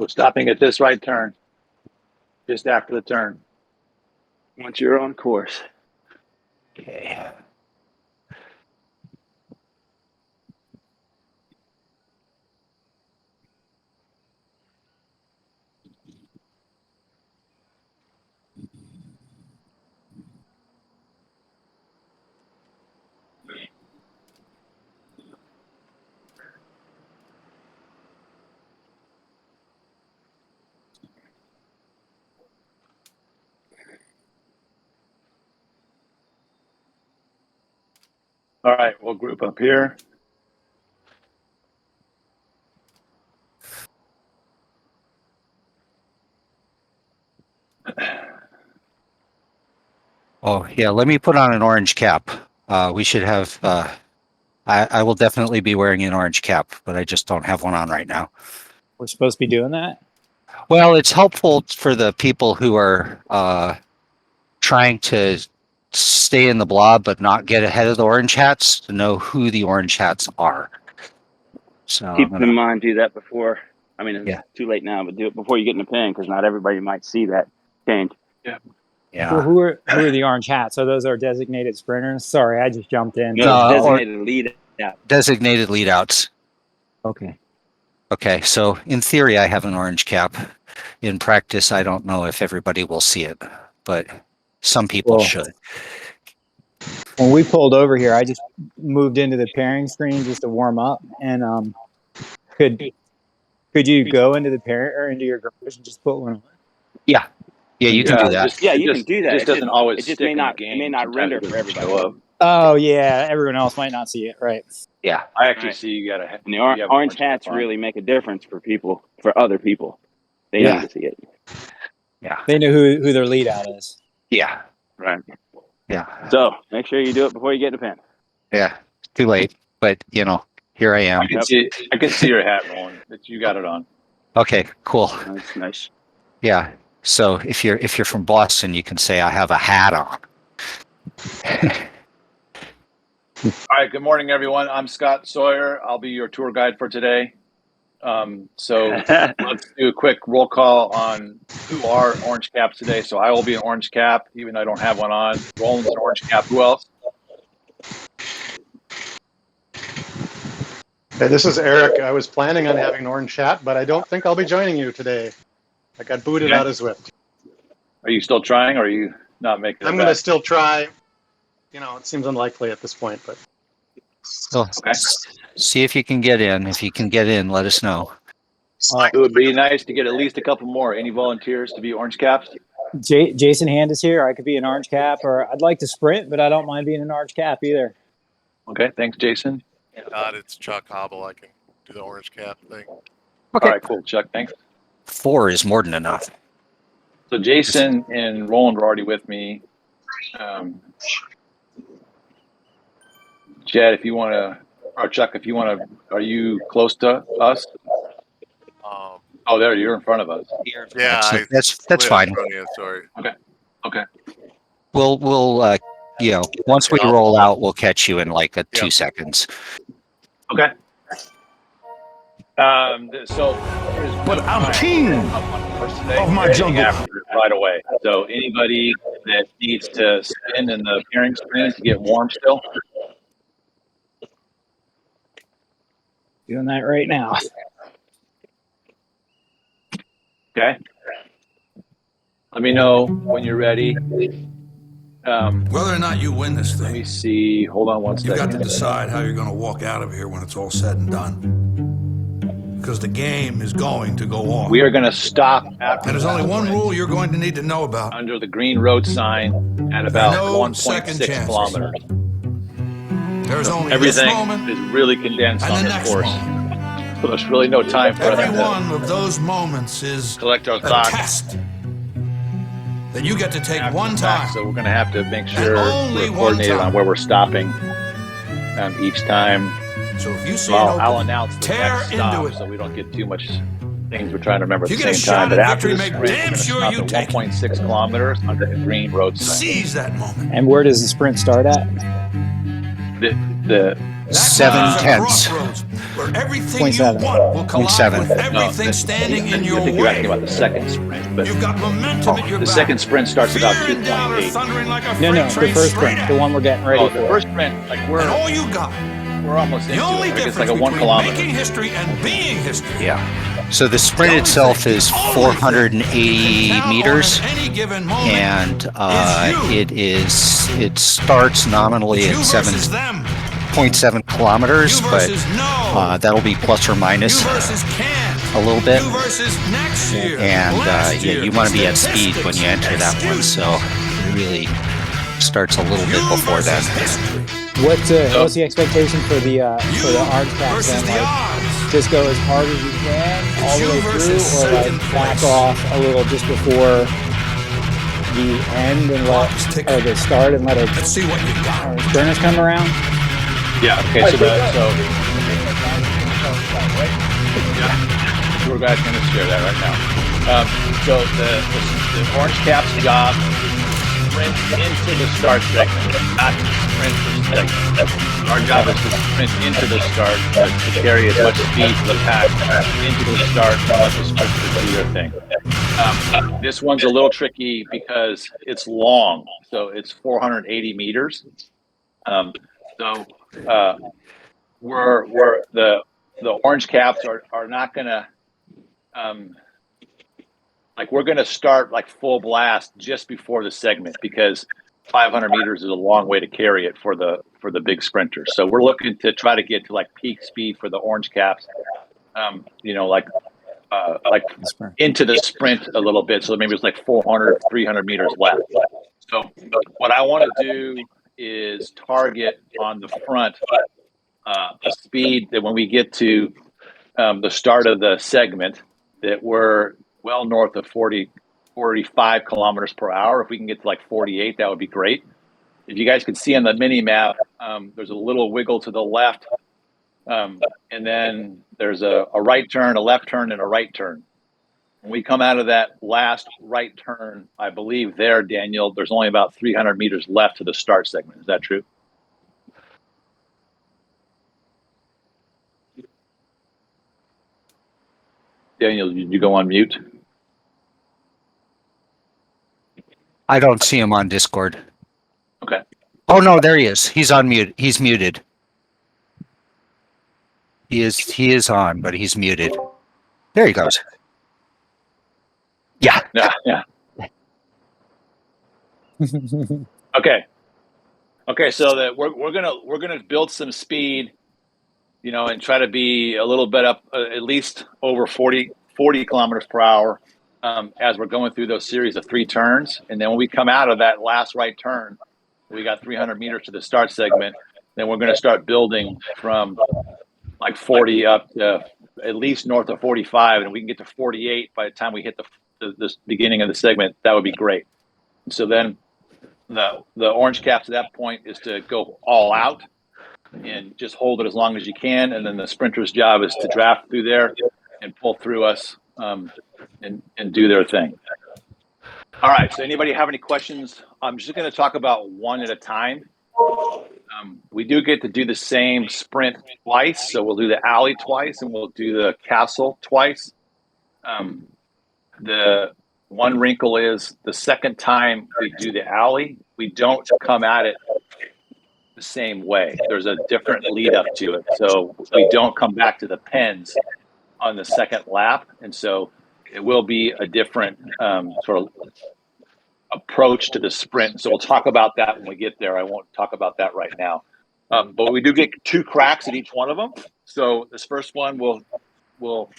We're stopping at this right turn, just after the turn. Once you're on course. Okay. All right, we'll group up here. Oh, yeah, let me put on an orange cap. We should have, I will definitely be wearing an orange cap, but I just don't have one on right now. We're supposed to be doing that? Well, it's helpful for the people who are trying to stay in the blob but not get ahead of the orange hats to know who the orange hats are. So Keep in mind, do that before. I mean, it's Yeah. too late now, but do it before you get in the pin because not everybody might see that change. Yeah. Yeah. Well, who are the orange hats? So those are designated sprinters? Sorry, I just jumped in. No, or designated lead. Yeah. designated leadouts. Okay. Okay, so in theory, I have an orange cap. In practice, I don't know if everybody will see it, but some people Well, should. When we pulled over here, I just moved into the pairing screen just to warm up. And could you go into the pairing or into your garage and just put one on? Yeah, you can do that. You can do that. It just doesn't always It just stick may in not. the It game. may not Sometimes render it for doesn't everybody. show up. Oh yeah, everyone else might not see it, right? Yeah. I actually Right. see you got a. And the orange hats really make a difference for people, for other people. They Yeah. need to see it. Yeah. They know who their lead out is. Yeah. Right. Yeah. So make sure you do it before you get in the pen. Yeah. Too late, but here I am. I can see your hat rolling. That you got it on. Okay, cool. That's nice. Yeah. So if you're from Boston, you can say I have a hat on. All right. Good morning, everyone. I'm Scott Sawyer. I'll be your tour guide for today. So let's do a quick roll call on who are orange caps today. So I will be an orange cap, even though I don't have one on. Roland's an orange cap. Who else? Hey, this is Eric. I was planning on having an orange hat, but I don't think I'll be joining you today. I got booted out of Zwift. Are you still trying, or are you not making it I'm going to back? still try. It seems unlikely at this point, but So Okay. see if you can get in. If you can get in, let us know. It would be nice to get at least a couple more. Any volunteers to be orange caps? Jason Hand is here. I could be an orange cap, or I'd like to sprint, but I don't mind being an orange cap either. Okay. Thanks, Jason. It's Chuck Hobble. I can do the orange cap thing. Okay. All right. Cool. Chuck, thanks. 4 is more than enough. So Jason and Roland are already with me. Chad, if you want to, or Chuck, if you want to, are you close to us? Oh, there, you're in front of us. Yeah, That's slid fine. in front of you, sorry. Okay. We'll once we roll out, we'll catch you in like 2 seconds. Okay. So here's But I'm king of my jungle. right away. So anybody that needs to spin in the pairing screen to get warm still. Doing that right now. Okay. Let me know when you're ready. Whether or not you win this Let me thing, see. Hold on one you've second. got to decide how you're going to walk out of here when it's all said and done. Because the game is going to go on. We are going to stop after. And there's only one sprint rule you're going to need to know about. under the green road sign at about No second 1.6 chances. kilometers. There's only Everything this moment is really condensed and on the this next course. moment. So there's really no time for Every us to one of those moments is collect our a thoughts. test that you get to take after one the fact. time. So we're going to have to make sure only we're one coordinated time. on where we're stopping each time. So if you see Well, an I'll opening, announce the tear next into stop it. so we don't get too much things we're trying to remember at If the you get a same time. shot But at after victory, the make sprint, we're damn going to sure stop you at take it. 1.6 kilometers under the green road sign. Seize that moment. And where does the sprint start at? The 7/10. Where everything Point you seven. want will collide 0.7. with everything standing in your I think you're asking way. about the second sprint, but You've got momentum at your the back. second sprint starts about Fear and doubt are 2.8. thundering like a No, freight the train first straight sprint, the at one we're getting ready Oh, for. the first sprint, like you. And all you got. we're almost The into only it. I think it's difference like a 1 between kilometer. making history and being history. Yeah. So the sprint itself is 480 meters, and it starts nominally at 7.7 kilometers, but that'll be plus or minus a little bit. And you want to be at speed when you enter that one, so it really starts a little bit before then. What's the expectation for the orange caps then? Like, just go as hard as you can all the way through, or like back off a little just before the end and or the start and let it. Let's see what you got. Sprinters come around. Yeah. Okay. So we're going to share that right now. So the orange caps job sprint into the start segment, not sprint to the segment. Our job is to sprint into the start to carry as much speed to the pack into the start and let the sprinters do their thing. This one's a little tricky because it's long, so it's 480 meters. We're the orange caps are not gonna we're gonna start like full blast just before the segment because 500 meters is a long way to carry it for the big sprinters. So we're looking to try to get to like peak speed for the orange caps, into the sprint a little bit. So maybe it's like 400, 300 meters left. So what I want to do is target on the front a speed that when we get to the start of the segment that we're well north of 45 kilometers per hour. If we can get to like 48, that would be great. If you guys can see on the mini map, there's a little wiggle to the left, and then there's a right turn, a left turn, and a right turn. When we come out of that last right turn, I believe there, Daniel, there's only about 300 meters left to the start segment. Is that true? Daniel, did you go on mute? I don't see him on Discord. Okay. Oh no, there he is. He's on mute. He's muted. He is on, but he's muted. There he goes. Yeah. Yeah. Okay. So that we're gonna build some speed, and try to be a little bit up, at least over 40 kilometers per hour, as we're going through those series of 3 turns. And then when we come out of that last right turn, we got 300 meters to the start segment. Then we're going to start building from like 40 up to at least north of 45, and we can get to 48 by the time we hit the beginning of the segment. That would be great. So then the orange caps at that point is to go all out and just hold it as long as you can, and then the sprinter's job is to draft through there and pull through us, and do their thing. All right, so anybody have any questions? I'm just going to talk about one at a time. We do get to do the same sprint twice, so we'll do the alley twice and we'll do the castle twice. The one wrinkle is the second time we do the alley, we don't come at it the same way. There's a different lead up to it, so we don't come back to the pens on the second lap, and so it will be a different sort of approach to the sprint. So we'll talk about that when we get there. I won't talk about that right now. But we do get 2 cracks at each one of them. So this first one, we'll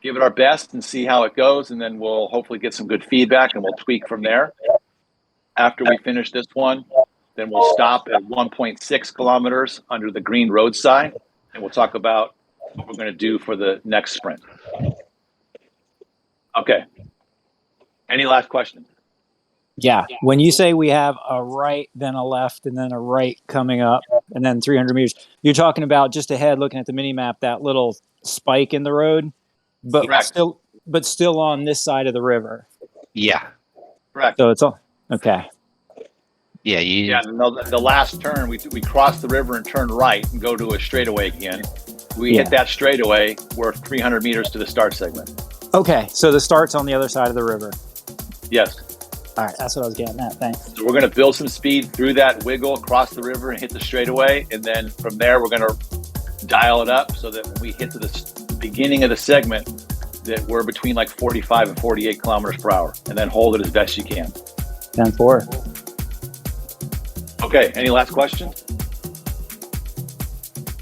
give it our best and see how it goes, and then we'll hopefully get some good feedback, and we'll tweak from there. After we finish this one, then we'll stop at 1.6 kilometers under the green road sign, and we'll talk about what we're going to do for the next sprint. Okay. Any last questions? Yeah. When you say we have a right, then a left, and then a right coming up, and then 300 meters, you're talking about just ahead, looking at the mini map, that little spike in the road, but Correct. still on this side of the river. Yeah. Correct. So it's all okay. Yeah, Yeah, the last turn, we cross the river and turn right and go to a straightaway again. We hit that straightaway, we're 300 meters to the start segment. Okay, so the start's on the other side of the river. Yes. All right, that's what I was getting at. Thanks. So we're going to build some speed through that wiggle across the river and hit the straightaway. And then from there, we're going to dial it up so that when we hit to the beginning of the segment, that we're between like 45 and 48 kilometers per hour, and then hold it as best you can. 10-4. Okay, any last questions?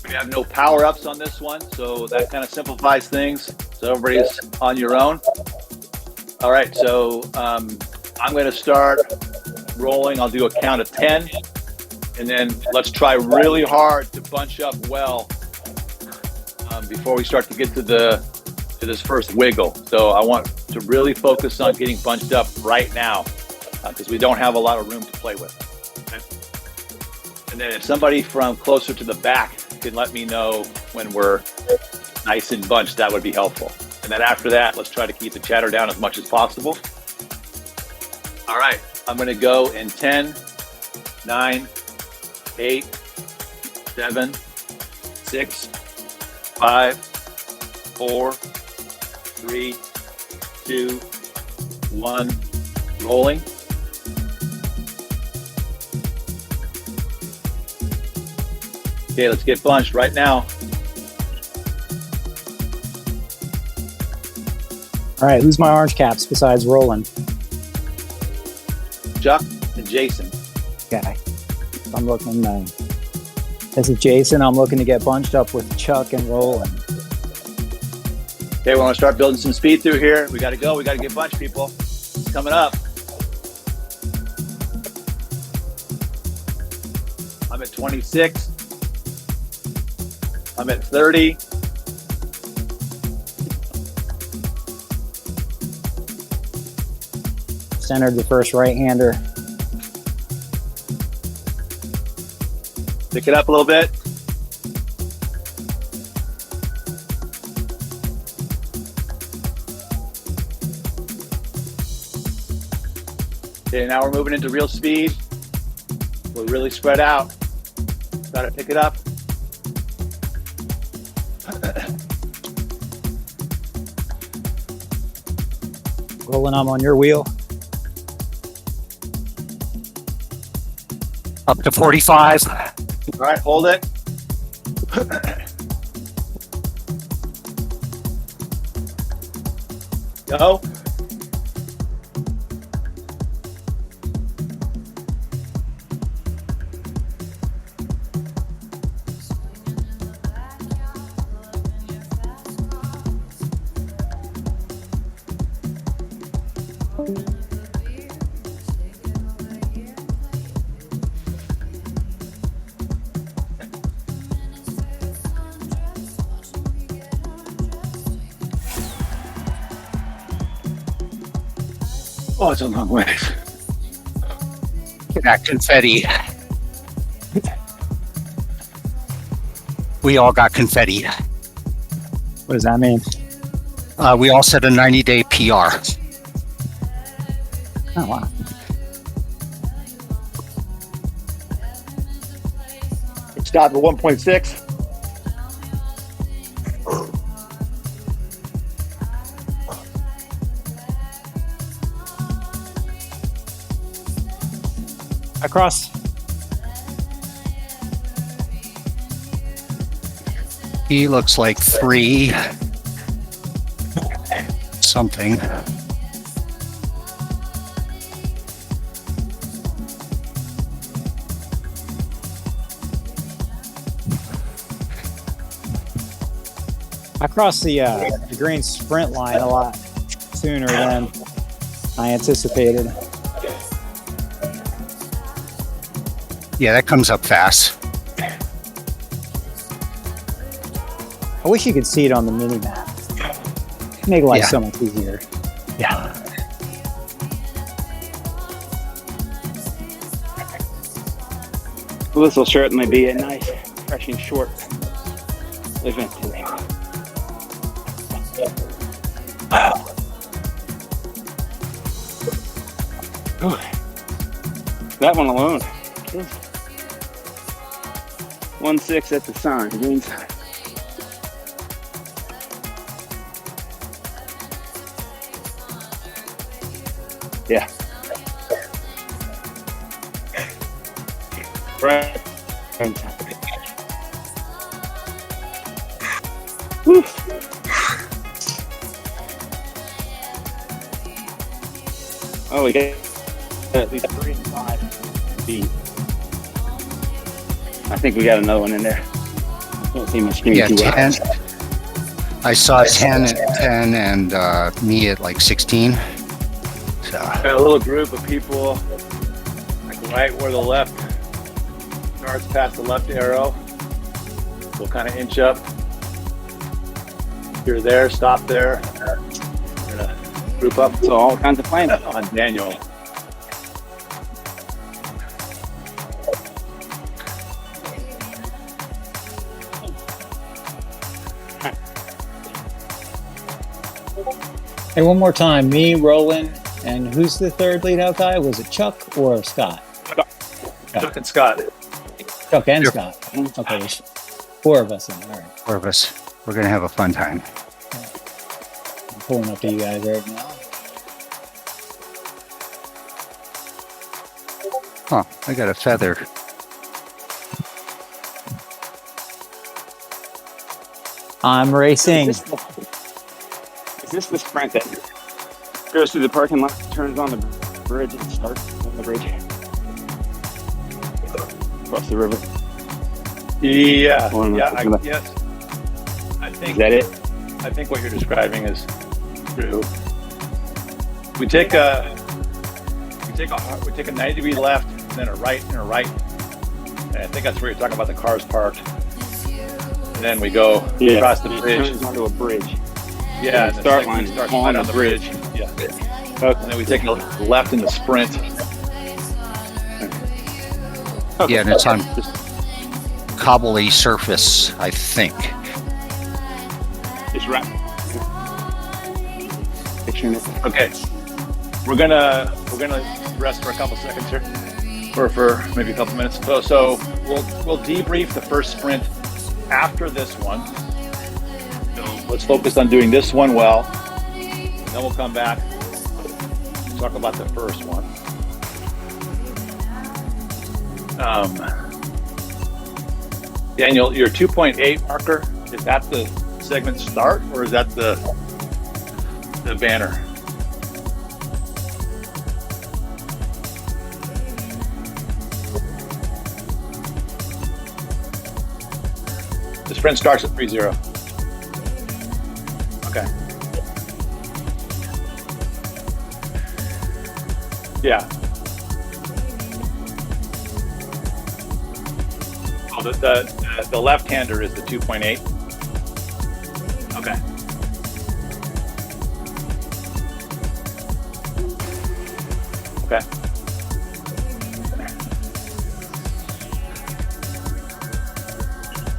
We have no power-ups on this one, so that kind of simplifies things. So everybody's on your own. All right, so I'm going to start rolling. I'll do a count of 10, and then let's try really hard to bunch up well before we start to get to this first wiggle. So I want to really focus on getting bunched up right now because we don't have a lot of room to play with. Okay? And then if somebody from closer to the back can let me know when we're nice and bunched, that would be helpful. And then after that, let's try to keep the chatter down as much as possible. All right, I'm going to go in 10, 9, 8, 7, 6, 5, 4, 3, 2, 1, rolling. Okay, let's get bunched right now. All right, who's my orange caps besides Roland? Chuck and Jason. Okay. I'm looking, this is Jason. I'm looking to get bunched up with Chuck and Roland. Okay, we want to start building some speed through here. We got to go. We got to get bunched, people. It's coming up. I'm at 26. I'm at 30. Centered the first right-hander. Pick it up a little bit. Okay, now we're moving into real speed. We're really spread out. Got to pick it up. Roland, I'm on your wheel. Up to 45. All right, hold it. Go. Oh, it's a long way. That confetti. We all got confetti. What does that mean? We all set a 90-day PR. Oh, wow. Stop at 1.6. Across. He looks like 3 something. I crossed the green sprint line a lot sooner than I anticipated. Yeah, that comes up fast. I wish you could see it on the mini map. Make life Yeah. so much easier. Yeah. Well, this will certainly be a nice, refreshing, short event today. That one alone. 1-6 at the sign. Green sign. Yeah. Right. Woo. Oh, we got at least 3 and 5 feet. I think we got another one in there. Can't see much. Yeah, 10. I saw 10 and me at like 16. So Got a little group of people, like right where the left starts past the left arrow. We'll kind of inch up. If you're there, stop there. We're gonna group up. So all kinds of flames on Daniel. Hey, one more time. Me, Roland, and who's the third lead out guy? Was it Chuck or Scott? Chuck and Scott. Chuck and Scott. Okay, there's 4 of us in there. All right. 4 of us. We're gonna have a fun time. I'm pulling up to you guys right now. Huh? I got a feather. I'm racing. Is this the sprint that goes through the parking lot, turns on the bridge, and starts on the bridge? Across the river? Yeah. Yeah, yes. I think. Is that it? I think what you're describing is true. We take a 90-degree left, and then a right and a right. And I think that's where you're talking about the cars parked. And then we go across the bridge. It turns onto a bridge. Yeah, and the start line starts on right the on the bridge. Yeah. Okay. And then we take a left in the sprint. Okay. Yeah, and it's on cobbly surface, I think. Just right. Picturing it. Okay. We're gonna rest for a couple seconds here, or for maybe a couple minutes. So we'll debrief the first sprint after this one. So let's focus on doing this one well. And then we'll come back and talk about the first one. Daniel, your 2.8 marker, is that the segment start or is that the banner? The sprint starts at 3:0. Okay. Yeah. Oh, the left-hander is the 2.8. Okay. Okay.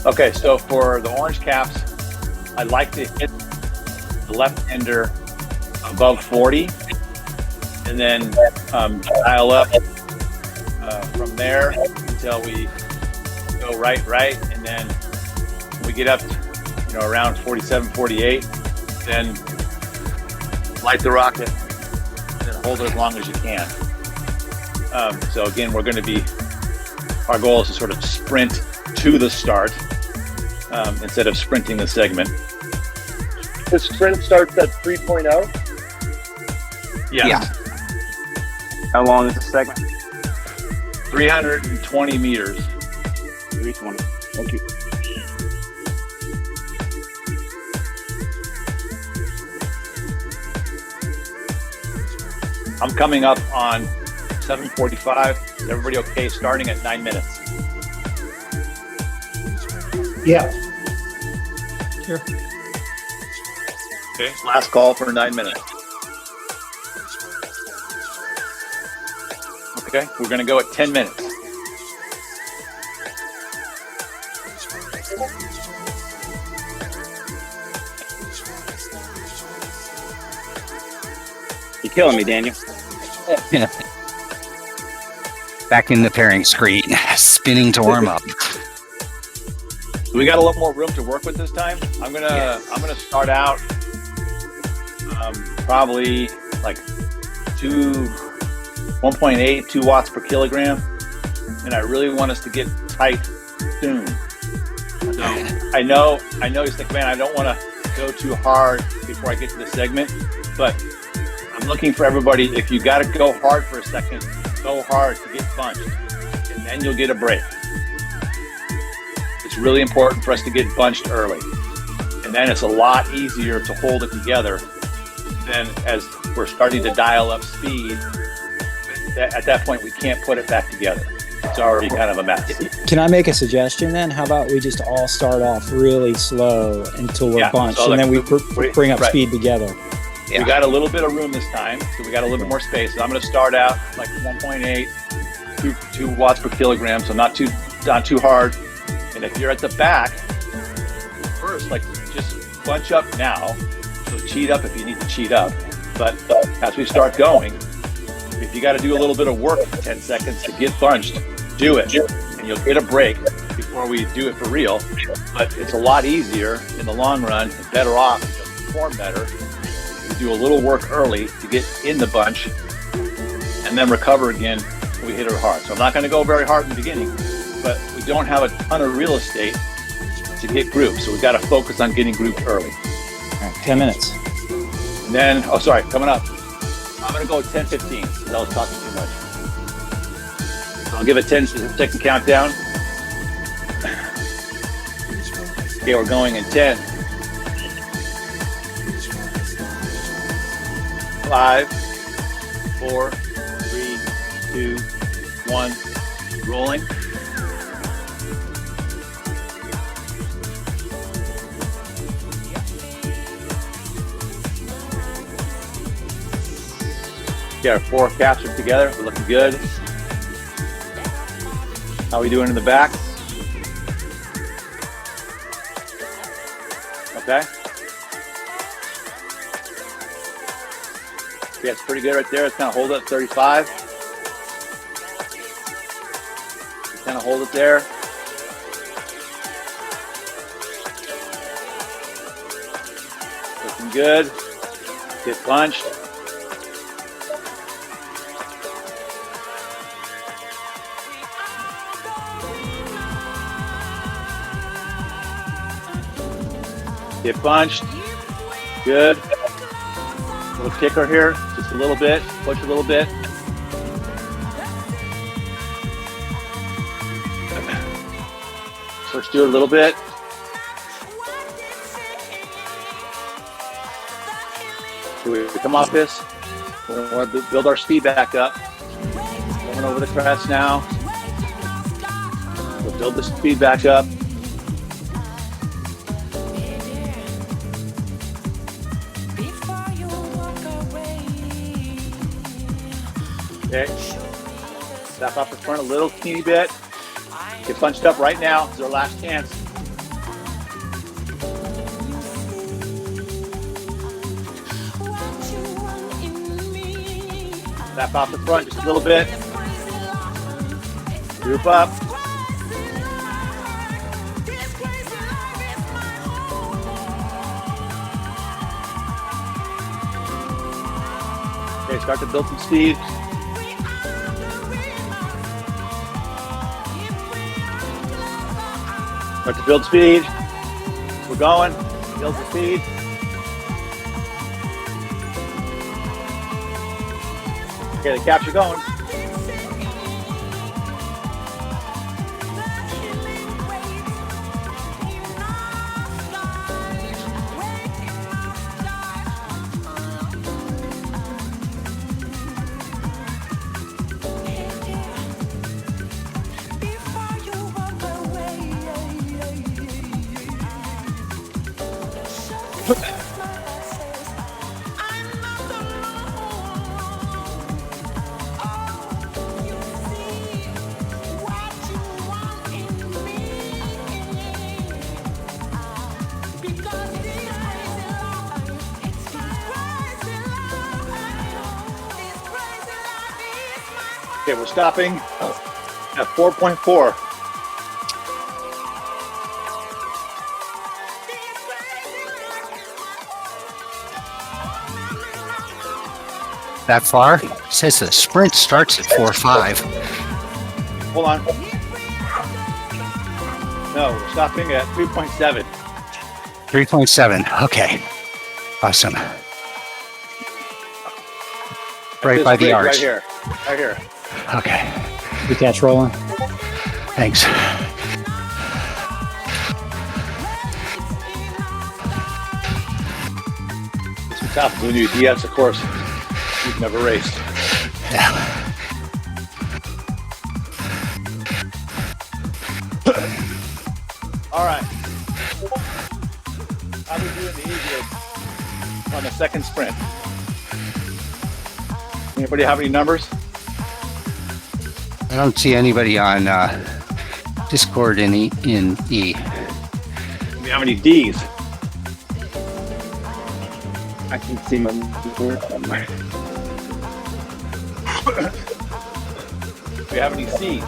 Okay, so for the orange caps, I'd like to hit the left-hander above 40 and then dial up from there until we go right, and then we get up around 47, 48, then light the rocket and then hold it as long as you can. So again, our goal is to sort of sprint to the start instead of sprinting the segment. The sprint starts at 3.0? Yes. Yeah. How long is the segment? 320 meters. 320. Thank you. I'm coming up on 7:45. Is everybody okay starting at 9 minutes? Yeah. Sure. Okay. Last call for 9 minutes. Okay. We're going to go at 10 minutes. You're killing me, Daniel. Back in the pairing screen, spinning to warm up. We got a little more room to work with this time. I'm gonna start out probably like 1.8, 2 watts per kilogram, and I really want us to get tight soon. So I know you think, man, I don't want to go too hard before I get to the segment, but I'm looking for everybody. If you got to go hard for a second, go hard to get bunched, and then you'll get a break. It's really important for us to get bunched early, and then it's a lot easier to hold it together than as we're starting to dial up speed. At that point, we can't put it back together. It's already kind of a mess. Can I make a suggestion then? How about we just all start off really slow until we're bunched, so and then we bring up right. speed together. We got a little bit of room this time, so we got a little bit more space. So I'm going to start out like 1.8, 2 watts per kilogram, so not too hard. And if you're at the back, first, like, just bunch up now. So cheat up if you need to cheat up. But as we start going, if you got to do a little bit of work for 10 seconds to get bunched, do it. And you'll get a break before we do it for real. But it's a lot easier in the long run, and better off, you'll perform better. We do a little work early to get in the bunch and then recover again when we hit it hard. So I'm not going to go very hard in the beginning, but we don't have a ton of real estate to get grouped. So we've got to focus on getting grouped early. All right, 10 minutes. And then, coming up. I'm going to go 10-15 because I was talking too much. So I'll give a 10-second countdown. Okay, we're going in 10, 5, 4, 3, 2, 1, rolling. Okay, our 4 caps are together. We're looking good. How are we doing in the back? Okay. Yeah, it's pretty good right there. It's kind of hold it at 35. Kind of hold it there. Looking good. Get punched. Get bunched. Good. Little kicker here, just a little bit. Push a little bit. Push through a little bit. So we come off this. We want to build our speed back up. Going over the crest now. We'll build the speed back up. Okay, step up in front a little teeny bit. Get bunched up right now. It's our last chance. Step off the front just a little bit. Group up. Okay, start to build some speed. Start to build speed. We're going. Build the speed. Okay, the caps are going. Okay, we're stopping at 4.4. That far? It says the sprint starts at 4.5. Hold on. No, we're stopping at 3.7. 3.7. Okay. Awesome. Right This by the rig arch. Right here. Right here. Okay. You catch rolling. Thanks. It's tough when you DS, of course. You've never raced. Yeah. All right. How are we doing the easiest on the second sprint? Anybody have any numbers? I don't see anybody on Discord in E. Do we have any D's? I can see my. Do we have any C's?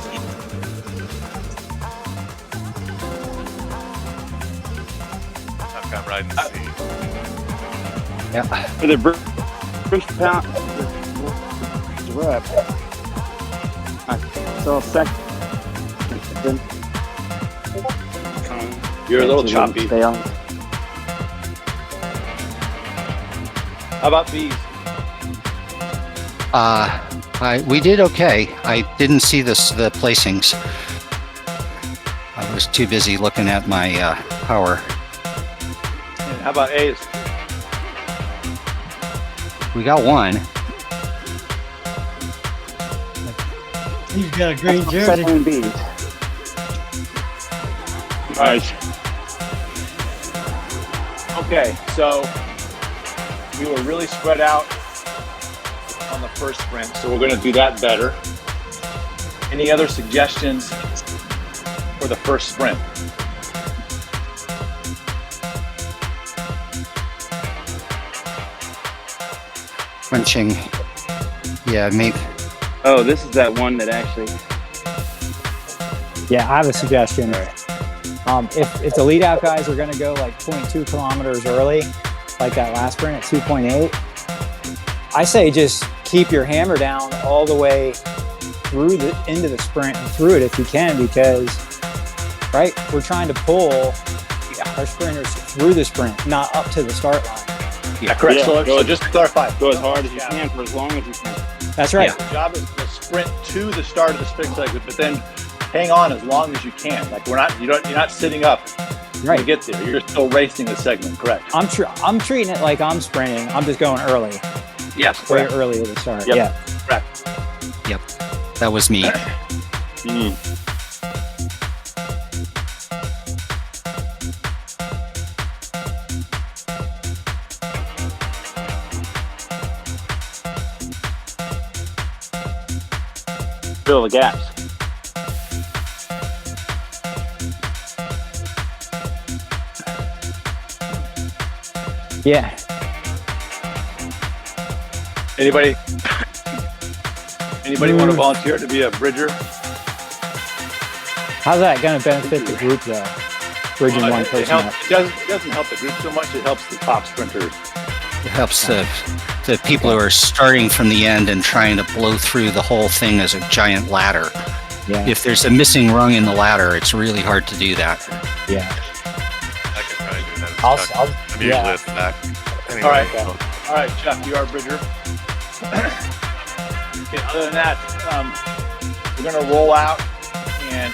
I've got riding C. Yeah. For the first pound rep, I saw second. You're a little choppy. Stay on. How about B's? We did okay. I didn't see the placings. I was too busy looking at my power. And how about A's? We got one. He's got a green jersey. Second B. Nice. Okay, so we were really spread out on the first sprint, so we're going to do that better. Any other suggestions for the first sprint? Crunching. Yeah, maybe. Oh, this is that one that actually. Yeah, I have a suggestion. If the lead out guys are going to go like 0.2 kilometers early, like that last sprint at 2.8, I say just keep your hammer down all the way through into the sprint and through it if you can, because right, we're trying to pull our sprinters through the sprint, not up to the start line. Yeah, correct. Yeah, So just to clarify. Go as hard as you can for as long as you can. That's right. The job is to sprint to the start of the sprint segment, but then hang on as long as you can. Like you're not sitting up Right. to get there. You're still racing the segment, correct? I'm treating it like I'm sprinting. I'm just going early, Yes, way correct. early at the start. Yep. Yeah. Correct. Yep. That was me. Fill the gaps. Yeah. Anybody want to volunteer to be a bridger? How's that going to benefit the group though? Bridging one It person up. doesn't help the group so much. It helps the top sprinters. It helps the people who are starting from the end and trying to blow through the whole thing as a giant ladder. Yeah. If there's a missing rung in the ladder, it's really hard to do that. Yeah. I can try to do that. I'll I'm usually at the back. Anyway, All right. so- All right, Chuck, you are a bridger. Okay, other than that, we're going to roll out, and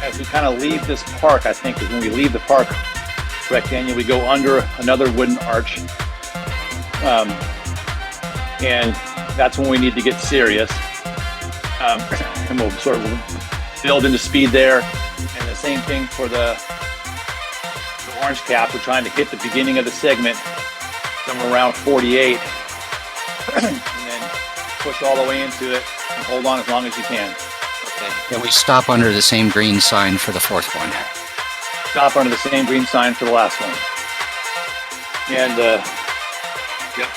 as we kind of leave this park, I think is when we leave the park, correct, Daniel, we go under another wooden arch, and that's when we need to get serious, and we'll sort of build into speed there, and the same thing for the orange cap. We're trying to hit the beginning of the segment somewhere around 48, and then push all the way into it and hold on as long as you can. Okay. Yeah, we stop under the same green sign for the fourth one. Stop under the same green sign for the last one. And yep.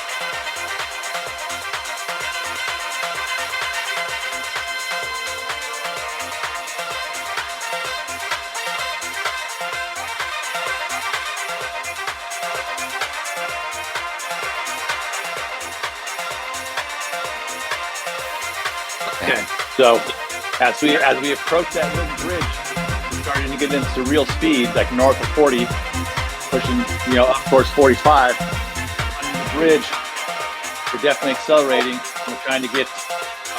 Okay. So as we approach that wooden bridge, we're starting to get into real speed, like north of 40, pushing up towards 45. On the bridge, we're definitely accelerating. We're trying to get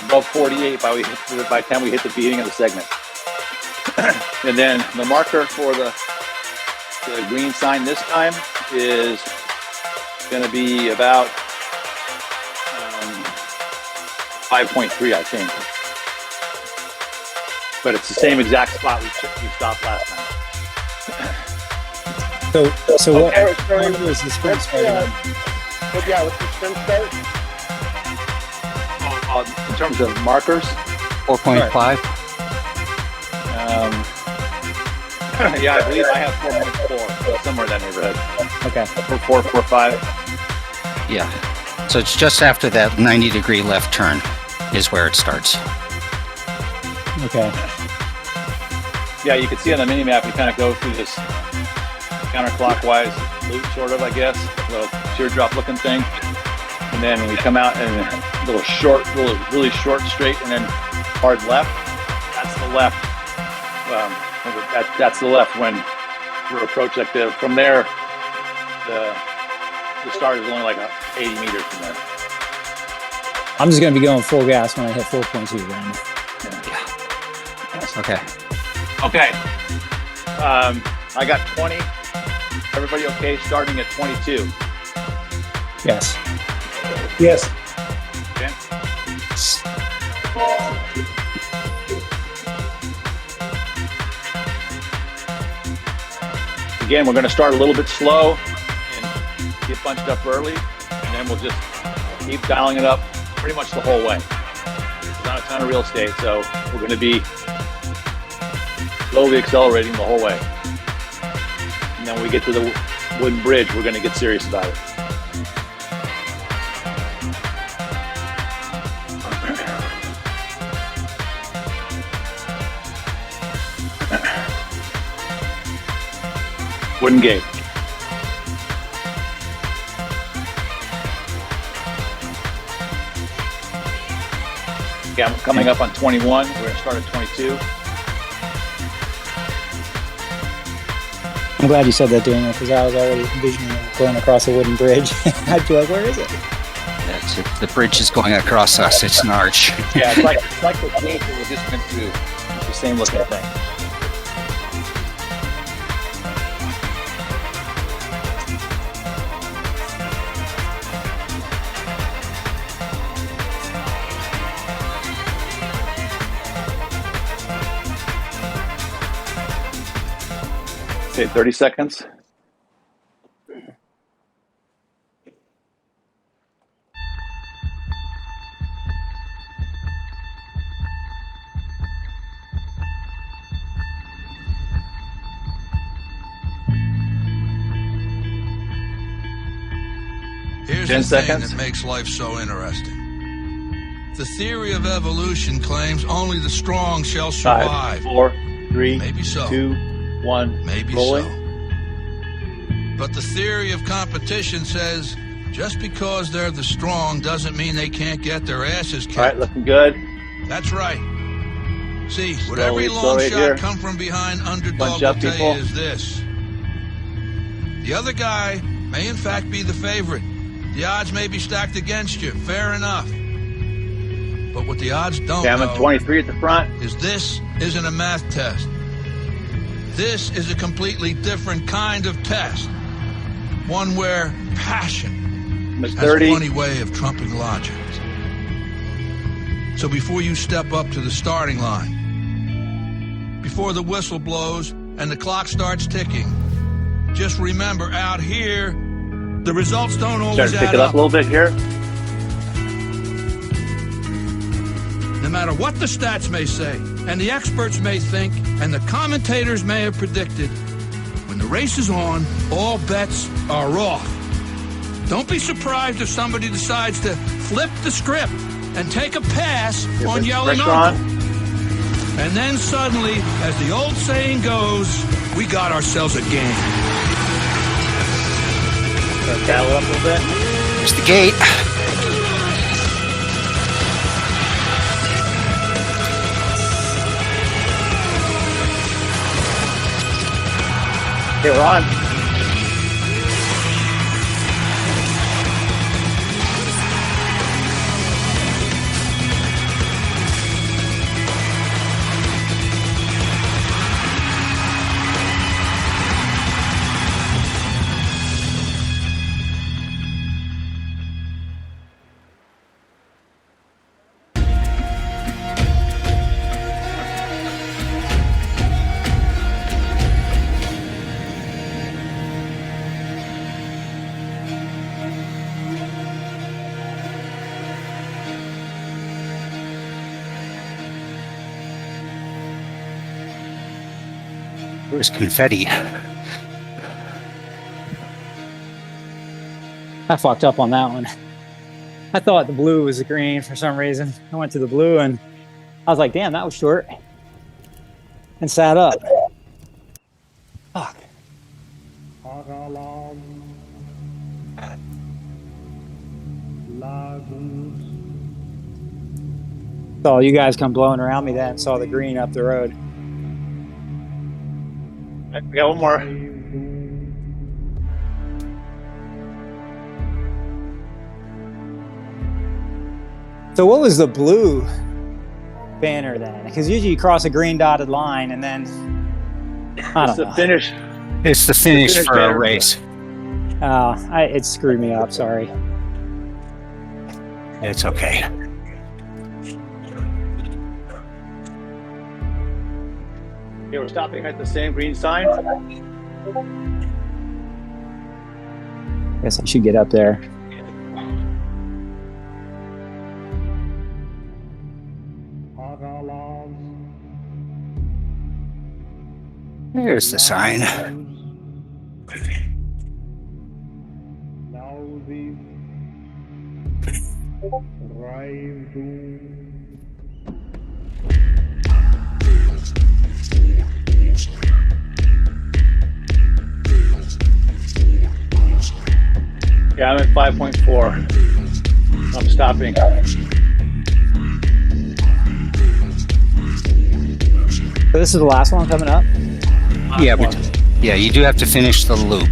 above 48 by the time we hit the beginning of the segment. And then the marker for the green sign this time is going to be about 5.3, I think. But it's the same exact spot we stopped last time. So what Okay. was the sprint starting on? What's the sprint start? In terms of markers, 4.5. yeah, I believe I have 4.4, so somewhere in that neighborhood. Okay. 4, 5. Yeah. So it's just after that 90-degree left turn is where it starts. Okay. Yeah, you can see on the mini map, we kind of go through this counterclockwise loop, sort of, I guess, little teardrop looking thing. And then we come out and a really short straight, and then hard left. That's the left. That's the left when we're approaching from there. The start is only like 80 meters from there. I'm just going to be going full gas when I hit 4.2 then. Okay. Okay. I got 20. Everybody okay? Starting at 22. Yes. Yes. Okay. Again, we're going to start a little bit slow and get bunched up early, and then we'll just keep dialing it up pretty much the whole way. There's not a ton of real estate, so we're going to be slowly accelerating the whole way. And then when we get to the wooden bridge, we're going to get serious about it. Wooden gate. Okay, I'm coming up on 21. We're going to start at 22. I'm glad you said that, Daniel, because I was already envisioning going across a wooden bridge. I'd be like, where is it? That's it. The bridge is going across us. It's an arch. Yeah, it's like the gate that we just went through. It's the same looking thing. Okay, 30 seconds. Here's 10 the thing seconds. that makes life so interesting. The theory of evolution claims only the strong shall 5, survive. 4, 3, Maybe so. 2, 1. Maybe rolling. so. But the theory of competition says just because they're the strong doesn't mean they can't get their asses kicked. All right, looking good. That's right. See, what Slowly every long accelerate shot here. come from behind underdog Bunch will up, tell people. you is this. The other guy may in fact be the favorite. The odds may be stacked against you. Fair enough. But what the odds don't Okay, I'm know at 23 at the front. is this isn't a math test. This is a completely different kind of test. One where passion I'm at has 30. a funny way of trumping logic. So before you step up to the starting line, before the whistle blows and the clock starts ticking, just remember out here, the results don't Starting always to pick add it up up. a little bit here. No matter what the stats may say, and the experts may think, and the commentators may have predicted, when the race is on, all bets are off. Don't be surprised if somebody decides to flip the script and take a pass on yelling Pressure uncle. on. And then suddenly, as the old saying goes, we got ourselves a game. Start to dial it up a little bit. There's the gate. Okay, we're on. There was confetti. I fucked up on that one. I thought the blue was the green for some reason. I went to the blue and I was like, damn, that was short. And sat up. Fuck. So you guys come blowing around me then and saw the green up the road. We got one more. So what was the blue banner then? Because usually you cross a green dotted line and then I don't know. Finish. It's the finish for banner. a race. Oh, it screwed me up. Sorry. It's okay. Okay, we're stopping at the same green sign. Guess I should get up there. There's the sign. Yeah, I'm at 5.4. I'm stopping. So this is the last one coming up? Yeah, but you do have to finish the loop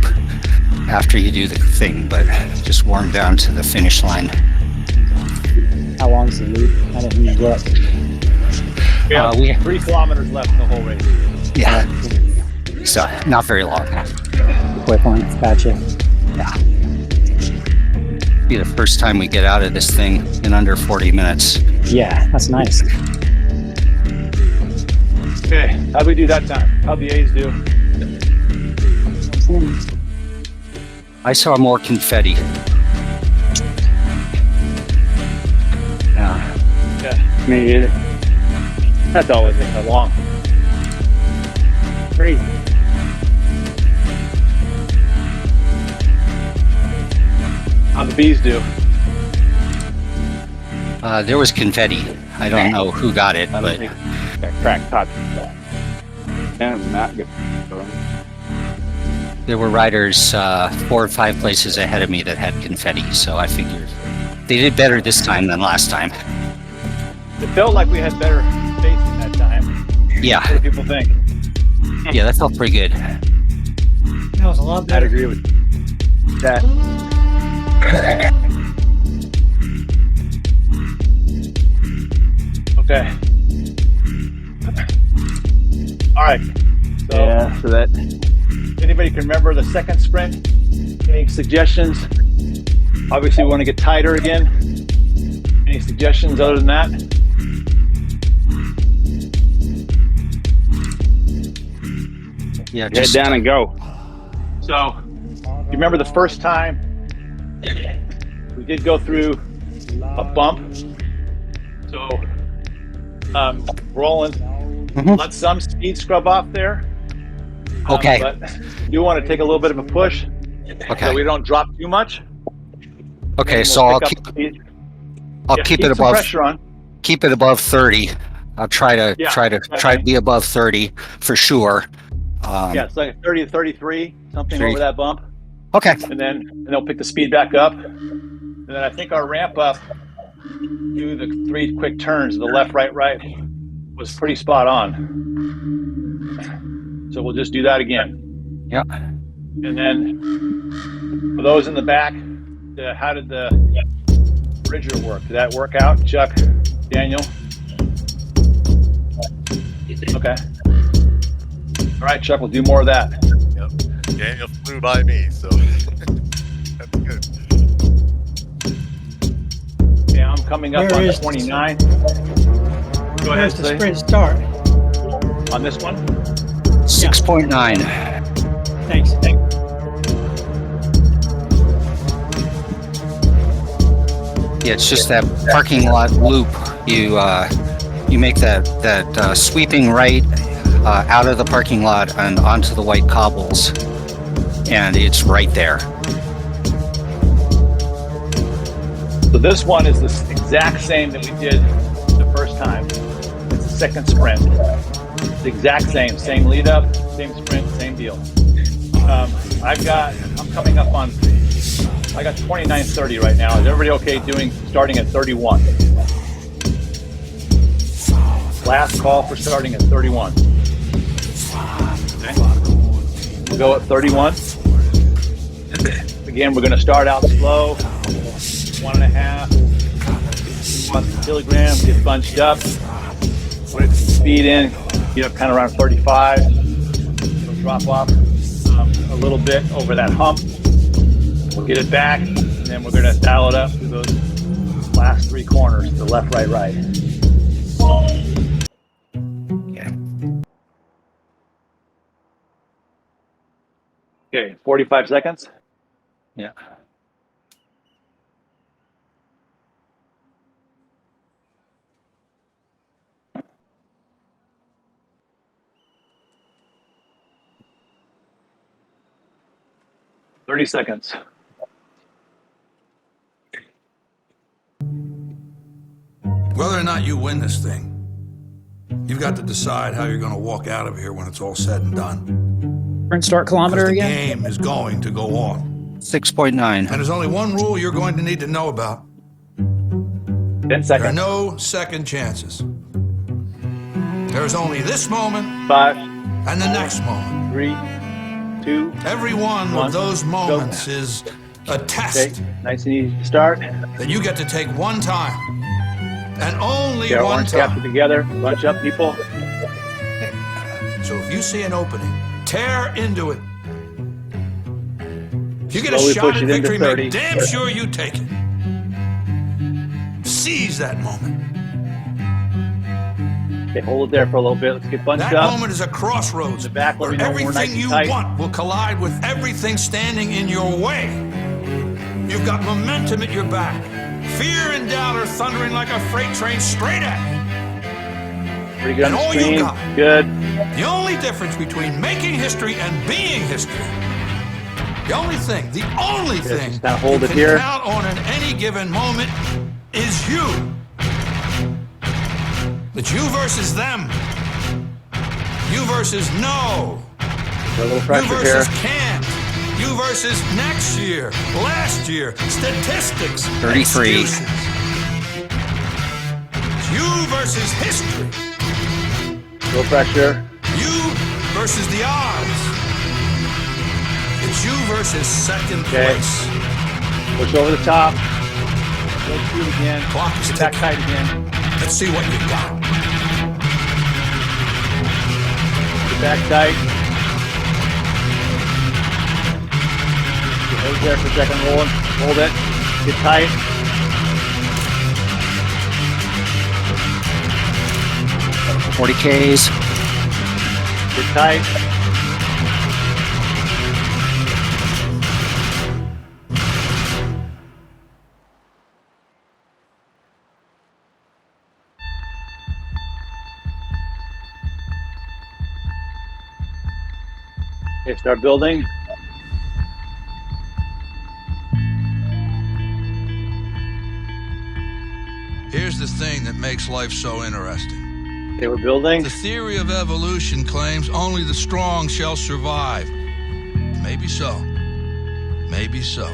after you do the thing, but just warm down to the finish line. How long is the loop? I didn't even look. Yeah, we have 3 kilometers left in the whole race. Yeah. So, not very long. Quick one. Gotcha. Yeah. Be the first time we get out of this thing in under 40 minutes. Yeah, that's nice. Okay, how'd we do that time? How'd the A's do? I saw more confetti. Yeah, Me either. that's always a long. Crazy. How'd the B's do? There was confetti. I don't know who got it, but Got cracked top. And not good. there were riders 4 or 5 places ahead of me that had confetti, so I figured they did better this time than last time. It felt like we had better spacing that time. Yeah, What do people think? yeah, that felt pretty good. That was a lot I'd better. agree with that. Okay. All right. So, Yeah, so that anybody can remember the second sprint? Any suggestions? Obviously, we want to get tighter again. Any suggestions other than that? Yeah, head just down and go. So, you remember the first time we did go through a bump? So, rolling, let some speed scrub off there. Okay. But you want to take a little bit of a push Okay. so we don't drop too much. Okay, And so we'll I'll pick keep up speed. I'll Yeah, keep it some above pressure on. keep it above 30. I'll try to Yeah, try to be above 30 for sure. Yeah, it's like 30 to 33, something 30. over that bump. Okay. And then they'll pick the speed back up. And then I think our ramp up to the 3 quick turns, the left, right, right, was pretty spot on. So we'll just do that again. Yeah. And then for those in the back, how did the bridger work? Did that work out, Chuck, Daniel? Okay. All right, Chuck, we'll do more of that. Yep. Daniel flew by me, so that's good. Yeah, I'm coming up Where on is 29. Go ahead, Where's the Clay. sprint start? On this one? 6.9. Thanks. Yeah, it's just that parking lot loop. You make that sweeping right out of the parking lot and onto the white cobbles, and it's right there. So this one is the exact same that we did the first time. It's the second sprint. It's the exact same lead up, same sprint, same deal. I'm coming up on, I got 29:30 right now. Is everybody okay starting at 31? Last call for starting at 31. Okay. We'll go at 31. Again, we're going to start out slow, 1.5 kilograms, get bunched up, put it speed in, get up kind of around 35. It'll drop off a little bit over that hump. We'll get it back, and then we're going to dial it up through those last 3 corners, the left, right, right. Okay, 45 seconds. Yeah. Thirty seconds. Whether or not you win this thing, you've got to decide how you're going to walk out of here when it's all said and done. Sprint start kilometer The again? game is going to go on. 6.9. And there's only one rule you're going to need to know about. 10 There are seconds. no second chances. There's only this moment 5, and the next moment. 3, 2. Every one of those moments is a test Okay, nice and easy to start. that you get to take one time. And only Get our one orange caps time. together. Bunch up, people. So if you see an opening, tear into it. If you get a Slowly shot push at it into victory, 30. make damn sure you take it. Seize that moment. Okay, hold it there for a little bit. Let's get bunched That up. moment is a crossroads The back, let where me know when we're nice everything and you tight. want will collide with everything standing in your way. You've got momentum at your back. Fear and doubt are thundering like a freight train straight at you. Pretty good on And the all you screen. got. Good. The only difference between making history and being history, the only thing just thing kinda hold you it can here. count on in any given moment is you. It's you versus them. You versus no. Got a little You pressure versus here. can't. You versus next year, last year, statistics, 33. excuses. It's you versus history. Little pressure. You versus the odds. It's you versus second Okay. place. Push over the top. Go through again. Clock is Get back ticking. tight again. Let's see what you got. Get back tight. Hold there for a second. Hold it. Get tight. 40 Ks. Get tight. Okay, start building. Here's the thing that makes life so interesting. Okay, we're building. The theory of evolution claims only the strong shall survive. Maybe so. Maybe so.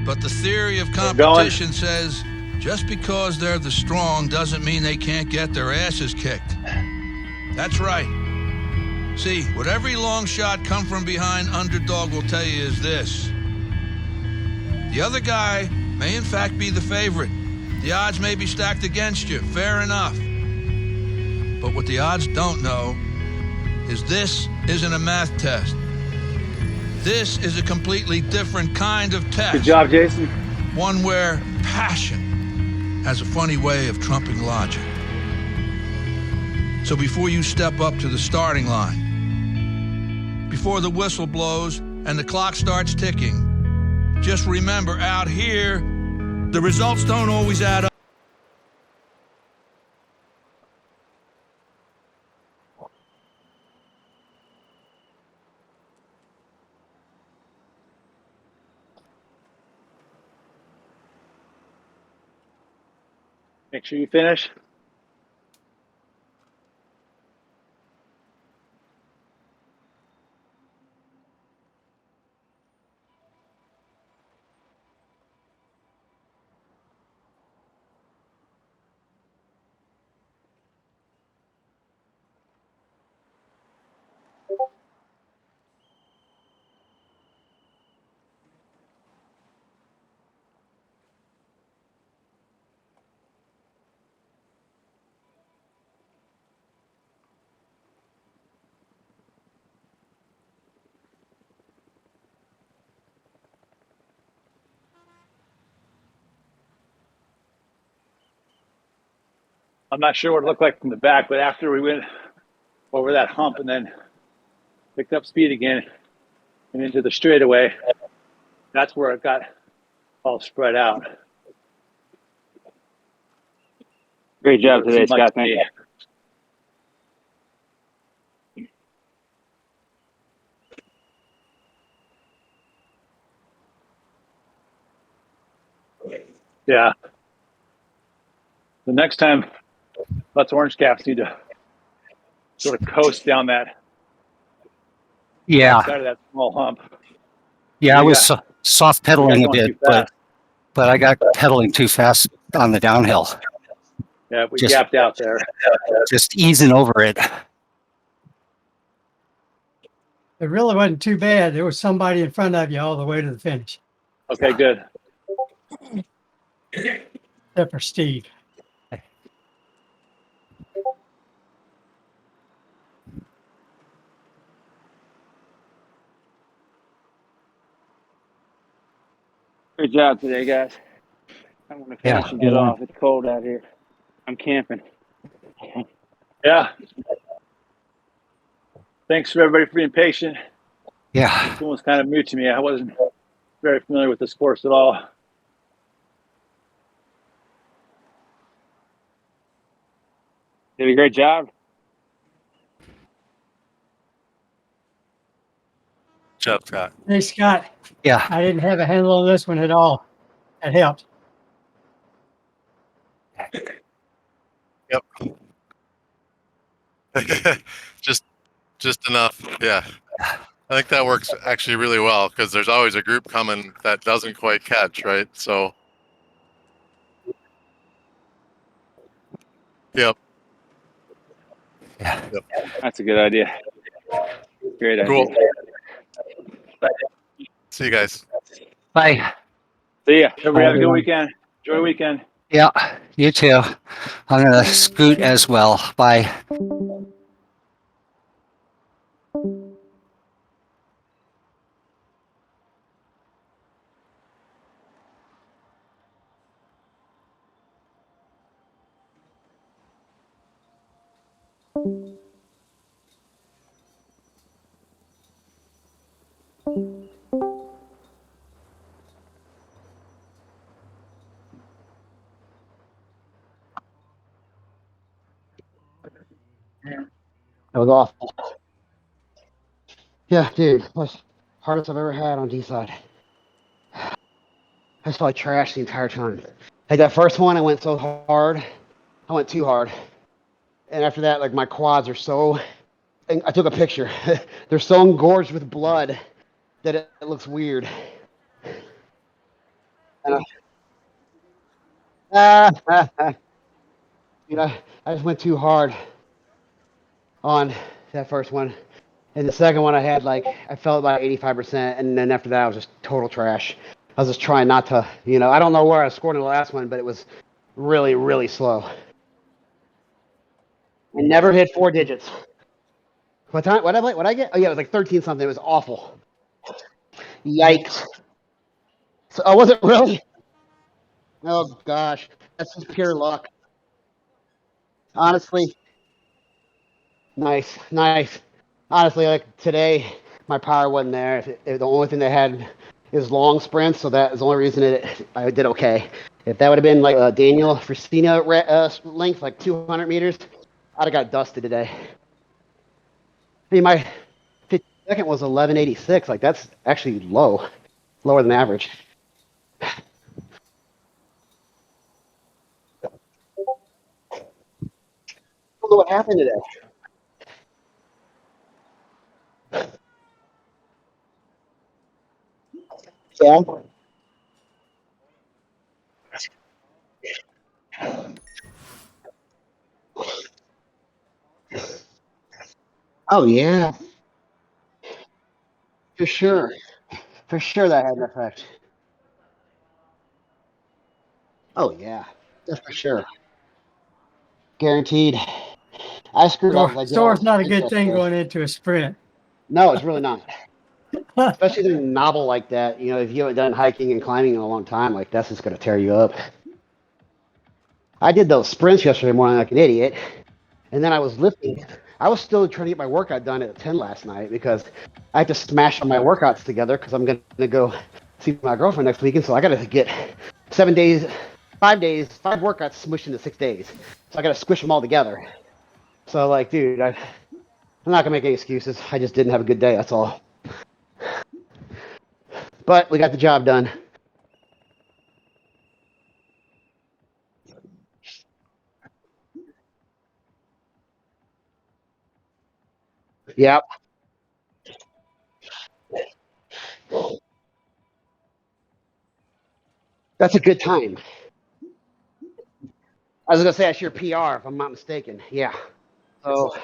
But the theory of competition says just because they're the strong doesn't mean they can't get their asses kicked. That's right. See, what every long shot come from behind underdog will tell you is this. The other guy may in fact be the favorite. The odds may be stacked against you, fair enough. But what the odds don't know is this isn't a math test. This is a completely different kind of test. Good job, Jason. One where passion has a funny way of trumping logic. So before you step up to the starting line, before the whistle blows and the clock starts ticking, just remember, out here, the results don't always add up. Make sure you finish. I'm not sure what it looked like from the back, but after we went over that hump and then picked up speed again and into the straightaway, that's where it got all spread out. Great job today, Scott. Thank you. Yeah. The next time, us orange caps need to sort of coast down that side of that small hump. Yeah, I was soft pedaling a bit, but I got pedaling too fast on the downhill. Yeah, we gapped out there. Just easing over it. It really wasn't too bad. There was somebody in front of you all the way to the finish. Okay, good. Except for Steve. Good job today, guys. I want to finish and get off. It's cold out here. I'm camping. Yeah. Thanks for everybody for being patient. Yeah. This one was kind of new to me. I wasn't very familiar with this course at all. Did a great job. Good job, Scott. Hey, Scott. Yeah. I didn't have a handle on this one at all. That helped. Yep. just enough. Yeah. I think that works actually really well because there's always a group coming that doesn't quite catch, right? So, yep. Yeah. Yep. That's a good idea. Great idea. Cool. See you guys. Bye. See ya. Everybody have a good weekend. Enjoy your weekend. Yeah, you too. I'm going to scoot as well. Bye. That was awful. Yeah, dude, that's the hardest I've ever had on Deeside. I just felt like trash the entire time. Like that first one, I went so hard. I went too hard. And after that, like my quads are so, and I took a picture. They're so engorged with blood that it looks weird. And I just went too hard on that first one. And the second one I had I felt about 85%, and then after that I was just total trash. I was just trying not to, I don't know where I scored in the last one, but it was really, really slow. I never hit 4 digits. What I get? Oh yeah, it was like 13 something. It was awful. Yikes. So, oh, was it really? Oh gosh, that's just pure luck. Honestly, nice. Honestly, like today, my power wasn't there. The only thing they had is long sprints, so that is the only reason I did okay. If that would have been like a Daniel Fristina length, like 200 meters, I'd have got dusted today. I mean, my 52nd was 1186. Like that's actually lower than average. I don't know what happened today. Yeah. Oh yeah, for sure. For sure that had an effect. Oh yeah, that's for sure. Guaranteed. I screwed up. I did all Sore's those not a sprints good thing yesterday. going into a sprint. No, it's really not. Especially something novel like that. If you haven't done hiking and climbing in a long time, like that's just gonna tear you up. I did those sprints yesterday morning like an idiot, and then I was lifting. I was still trying to get my workout done at 10 last night because I had to smash all my workouts together because I'm gonna go see my girlfriend next weekend. So I gotta get 7 days, 5 days, 5 workouts smushed into 6 days. So I gotta squish them all together. So like, dude, I'm not gonna make any excuses. I just didn't have a good day. That's all. But we got the job done. Yep. That's a good time. I was gonna say that's your PR if I'm not mistaken. Yeah. So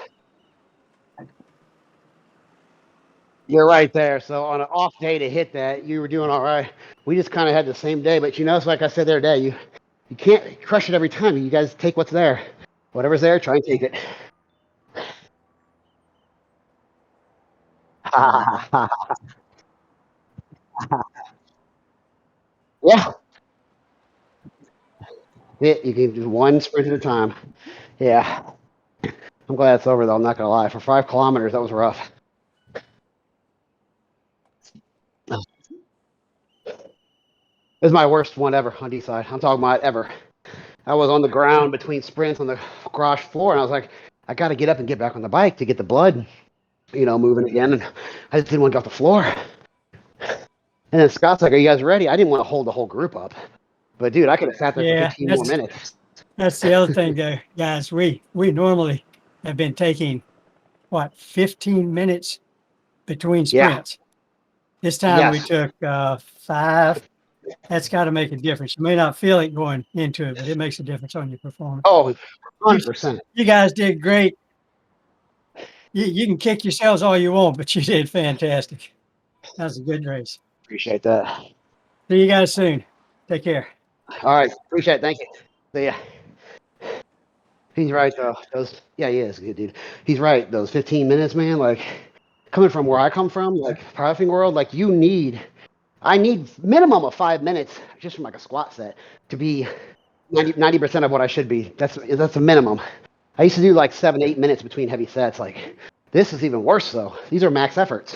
you're right there. So on an off day to hit that, you were doing all right. We just kind of had the same day, but it's like I said the other day, you can't crush it every time. You guys take what's there. Whatever's there, try and take it. Yeah. You can do one sprint at a time. Yeah. I'm glad it's over though. I'm not gonna lie. For 5 kilometers, that was rough. It was my worst one ever on Deeside. I'm talking about ever. I was on the ground between sprints on the garage floor, and I was like, I got to get up and get back on the bike to get the blood, moving again. And I just didn't want to get off the floor. And then Scott's like, "Are you guys ready?" I didn't want to hold the whole group up, but dude, I could have sat there for Yeah, 15 more minutes. that's the other thing, guys. We normally have been taking 15 minutes between Yeah. sprints. This time we Yes. took 5. That's got to make a difference. You may not feel it going into it, but it makes a difference on your performance. Oh, 100%. You guys did great. You can kick yourselves all you want, but you did fantastic. That was a good race. Appreciate that. See you guys soon. Take care. All right. Appreciate it. Thank you. See ya. He's right though. He is a good dude. He's right. Those 15 minutes, man. Like coming from where I come from, like powerlifting world, like I need minimum of 5 minutes just from like a squat set to be 90% of what I should be. That's a minimum. I used to do like 7, 8 minutes between heavy sets. Like this is even worse though. These are max efforts.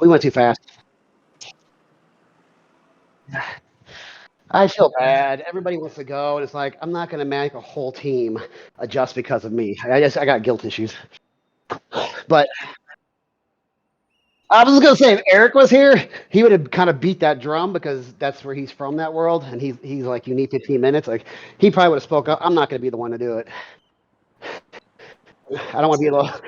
We went too fast. I feel bad. Everybody wants to go, and it's like I'm not going to make a whole team adjust because of me. I got guilt issues. But I was going to say, if Eric was here, he would have kind of beat that drum because that's where he's from, that world, and he's like, you need 15 minutes. Like he probably would have spoke up. I'm not going to be the one to do it. I don't want to be